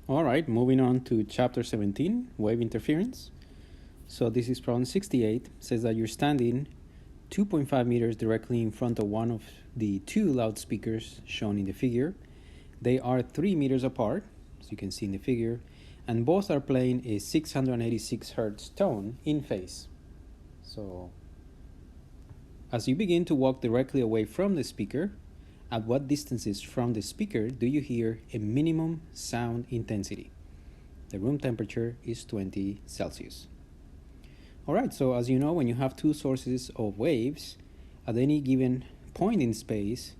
All right, moving on to chapter 17, wave interference. So this is problem 68, says that you're standing 2.5 meters directly in front of one of the two loudspeakers shown in the figure. They are 3 meters apart, as you can see in the figure, and both are playing a 686 hertz tone in phase. So as you begin to walk directly away from the speaker, at what distances from the speaker do you hear a minimum sound intensity? The room temperature is 20 Celsius. All right, so as you know, when you have two sources of waves, at any given point in space,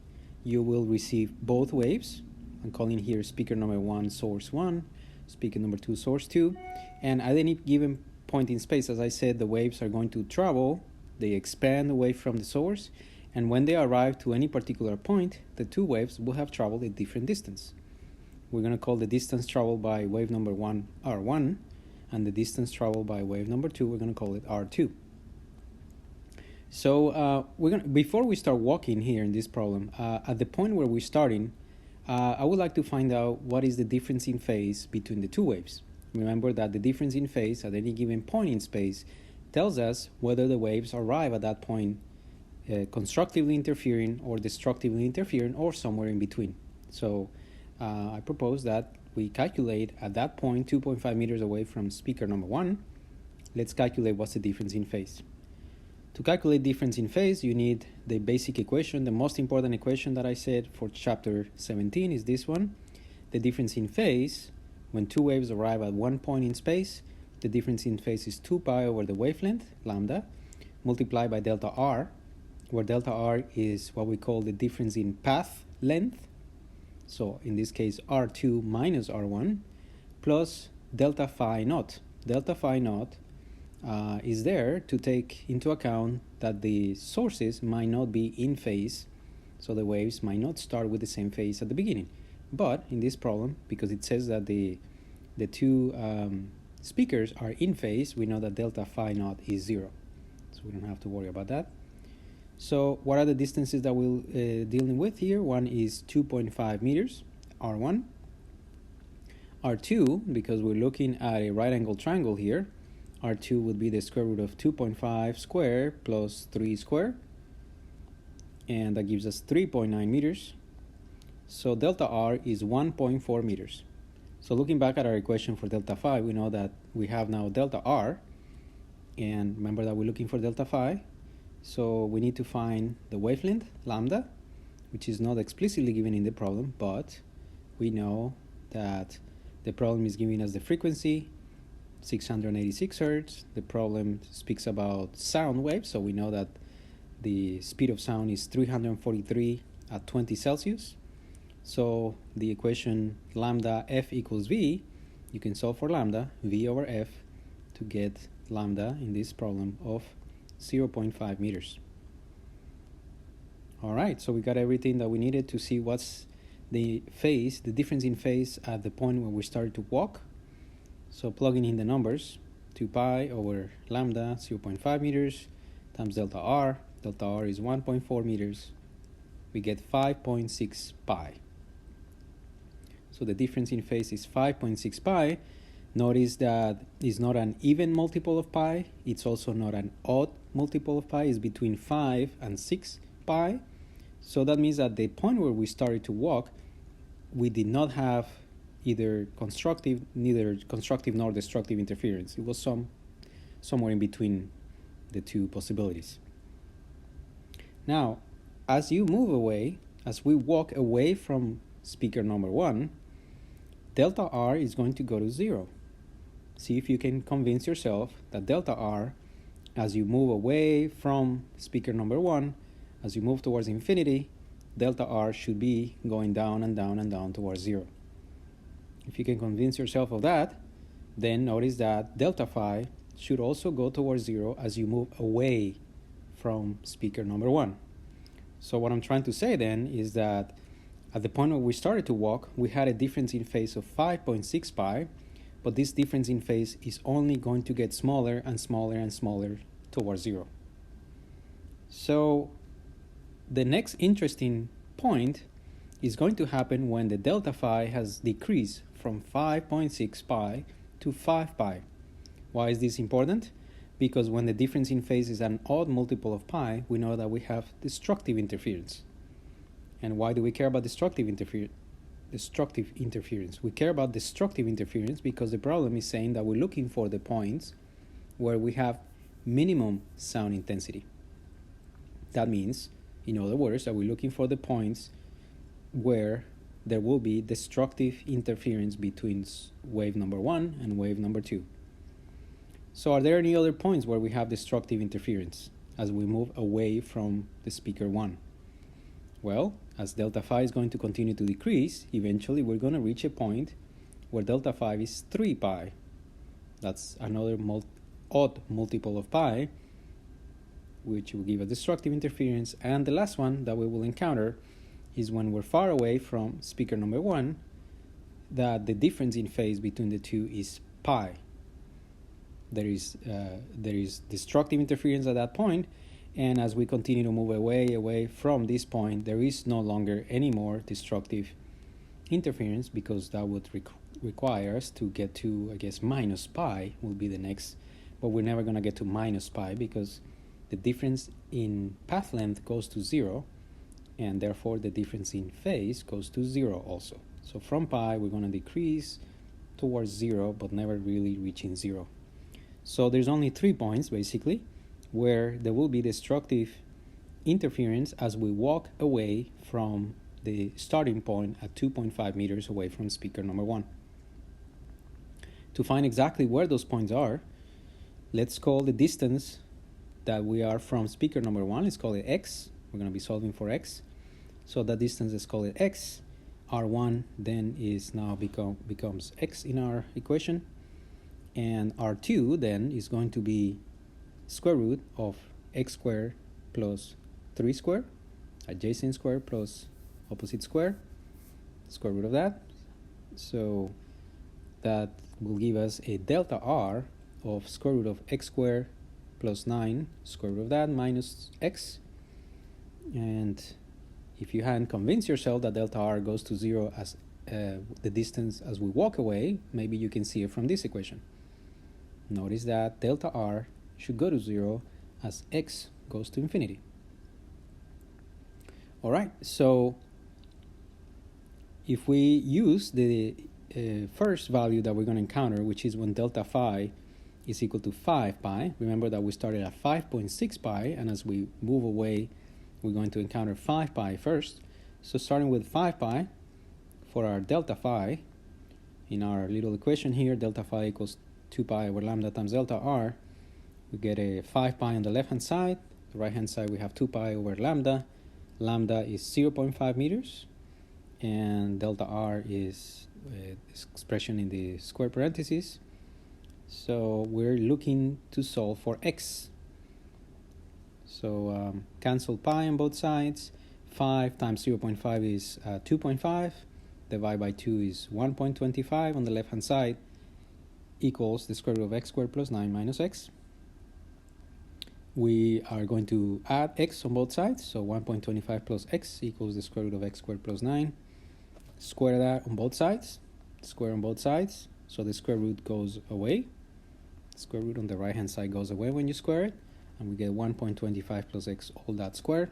you will receive both waves. I'm calling here speaker number 1, source 1, speaker number 2, source 2. And at any given point in space, as I said, the waves are going to travel. They expand away from the source. And when they arrive to any particular point, the two waves will have traveled a different distance. We're going to call the distance traveled by wave number 1 R1, and the distance traveled by wave number 2, we're going to call it R2. So before we start walking here in this problem, at the point where we're starting, I would like to find out what is the difference in phase between the two waves. Remember that the difference in phase at any given point in space tells us whether the waves arrive at that point constructively interfering or destructively interfering or somewhere in between. So I propose that we calculate at that point 2.5 meters away from speaker number 1. Let's calculate what's the difference in phase. To calculate difference in phase, you need the basic equation. The most important equation that I said for chapter 17 is this one. The difference in phase, when two waves arrive at one point in space, the difference in phase is 2 pi over the wavelength, lambda, multiplied by delta r, where delta r is what we call the difference in path length. So in this case, R2 minus R1 plus delta phi naught. Delta phi naught is there to take into account that the sources might not be in phase, so the waves might not start with the same phase at the beginning. But in this problem, because it says that the two speakers are in phase, we know that delta phi naught is 0. So we don't have to worry about that. So what are the distances that we're dealing with here? One is 2.5 meters, R1. R2, because we're looking at a right angle triangle here, R2 would be the square root of 2.5 square plus 3 square. And that gives us 3.9 meters. So delta R is 1.4 meters. So looking back at our equation for delta phi, we know that we have now delta R. And remember that we're looking for delta phi. So we need to find the wavelength, lambda, which is not explicitly given in the problem, but we know that the problem is giving us the frequency, 686 hertz. The problem speaks about sound waves, so we know that the speed of sound is 343 at 20 Celsius. So the equation lambda f equals v, you can solve for lambda, v over f, to get lambda in this problem of 0.5 meters. All right, so we got everything that we needed to see what's the phase, the difference in phase at the point when we started to walk. So plugging in the numbers, 2 pi over lambda, 0.5 meters, times delta r. Delta r is 1.4 meters. We get 5.6 pi. So the difference in phase is 5.6 pi. Notice that it's not an even multiple of pi. It's also not an odd multiple of pi. It's between 5 and 6 pi. So that means that the point where we started to walk, we did not have neither constructive nor destructive interference. It was somewhere in between the two possibilities. Now, as you move away, as we walk away from speaker number 1, delta R is going to go to 0. See if you can convince yourself that delta R, as you move away from speaker number 1, as you move towards infinity, delta R should be going down and down and down towards 0. If you can convince yourself of that, then notice that delta phi should also go towards 0 as you move away from speaker number 1. So what I'm trying to say then is that at the point where we started to walk, we had a difference in phase of 5.6 pi, but this difference in phase is only going to get smaller and smaller and smaller towards 0. So the next interesting point is going to happen when the delta phi has decreased from 5.6 pi to 5 pi. Why is this important? Because when the difference in phase is an odd multiple of pi, we know that we have destructive interference. And why do we care about destructive interference? We care about destructive interference because the problem is saying that we're looking for the points where we have minimum sound intensity. That means, in other words, that we're looking for the points where there will be destructive interference between wave number 1 and wave number 2. So are there any other points where we have destructive interference as we move away from the speaker 1? Well, as delta phi is going to continue to decrease, eventually we're going to reach a point where delta phi is 3 pi. That's another odd multiple of pi, which will give a destructive interference. And the last one that we will encounter is when we're far away from speaker number 1, that the difference in phase between the two is pi. There is destructive interference at that point, and as we continue to move away from this point, there is no longer any more destructive interference, because that would require us to get to, I guess, minus pi will be the next, but we're never going to get to minus pi because the difference in path length goes to 0, and therefore the difference in phase goes to 0 also. So from pi, we're going to decrease towards 0, but never really reaching 0. So there's only 3 points, basically, where there will be destructive interference as we walk away from the starting point at 2.5 meters away from speaker number 1. To find exactly where those points are, let's call the distance that we are from speaker number 1, let's call it x. We're going to be solving for x. So that distance, let's call it x. R1 then is now becomes x in our equation. And R2 then is going to be square root of x squared plus 3 squared, adjacent square plus opposite square, square root of that. So that will give us a delta R of square root of x squared plus 9, square root of that, minus x. And if you hadn't convinced yourself that delta R goes to 0 as the distance as we walk away, maybe you can see it from this equation. Notice that delta R should go to 0 as x goes to infinity. All right, so if we use the first value that we're going to encounter, which is when delta phi is equal to 5 pi, remember that we started at 5.6 pi, and as we move away, we're going to encounter 5 pi first. So starting with 5 pi for our delta phi, in our little equation here, delta phi equals 2 pi over lambda times delta R, we get a 5 pi on the left-hand side. The right-hand side, we have 2 pi over lambda. Lambda is 0.5 meters, and delta R is this expression in the square parentheses. So we're looking to solve for x. So cancel pi on both sides. 5 times 0.5 is 2.5. Divide by 2 is 1.25 on the left-hand side, equals the square root of x squared plus 9 minus x. We are going to add x on both sides, so 1.25 plus x equals the square root of x squared plus 9. Square that on both sides, square on both sides, so the square root goes away. Square root on the right hand side goes away when you square it, and we get 1.25 plus x, all that square.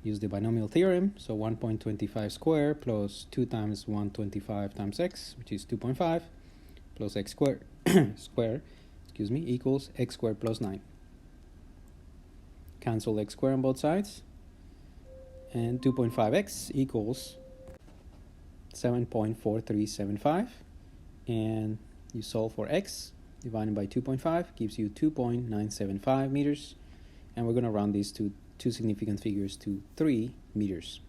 Use the binomial theorem, so 1.25 squared plus 2 times 125 times x, which is 2.5, plus x squared equals x squared plus 9. Cancel x squared on both sides, and 2.5x equals 7.4375, and you solve for x divided by 2.5 gives you 2.975 meters, and we're going to round these to two significant figures to 3 meters.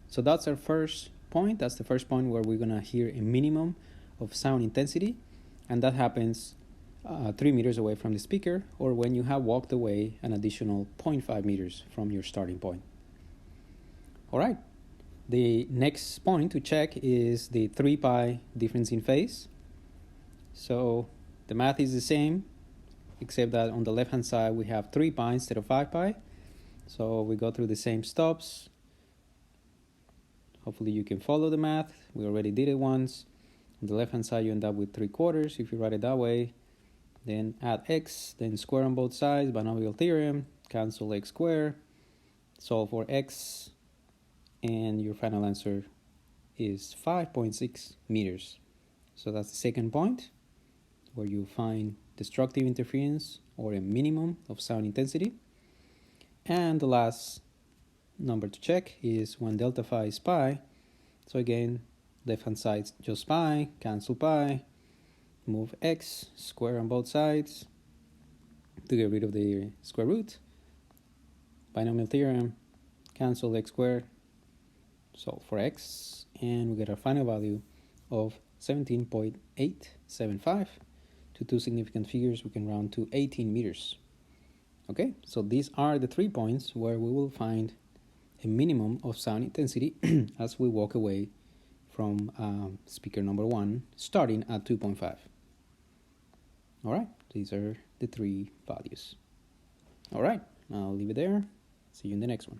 So that's our first point. That's the first point where we're going to hear a minimum of sound intensity, and that happens 3 meters away from the speaker, or when you have walked away an additional 0.5 meters from your starting point. All right, the next point to check is the 3 pi difference in phase. So the math is the same, except that on the left hand side we have 3 pi instead of 5 pi. So we go through the same steps. Hopefully you can follow the math. We already did it once. On the left hand side you end up with 3/4 if you write it that way. Then add x, then square on both sides, binomial theorem, cancel x squared, solve for x, and your final answer is 5.6 meters. So that's the second point, where you find destructive interference or a minimum of sound intensity. And the last number to check is when delta phi is pi. So again, left hand side just pi, cancel pi, move x, square on both sides to get rid of the square root, binomial theorem, cancel x squared, solve for x, and we get our final value of 17.875. To two significant figures, we can round to 18 meters. Okay, so these are the 3 points where we will find a minimum of sound intensity as we walk away from speaker number 1, starting at 2.5. All right, these are the 3 values. All right, I'll leave it there. See you in the next one.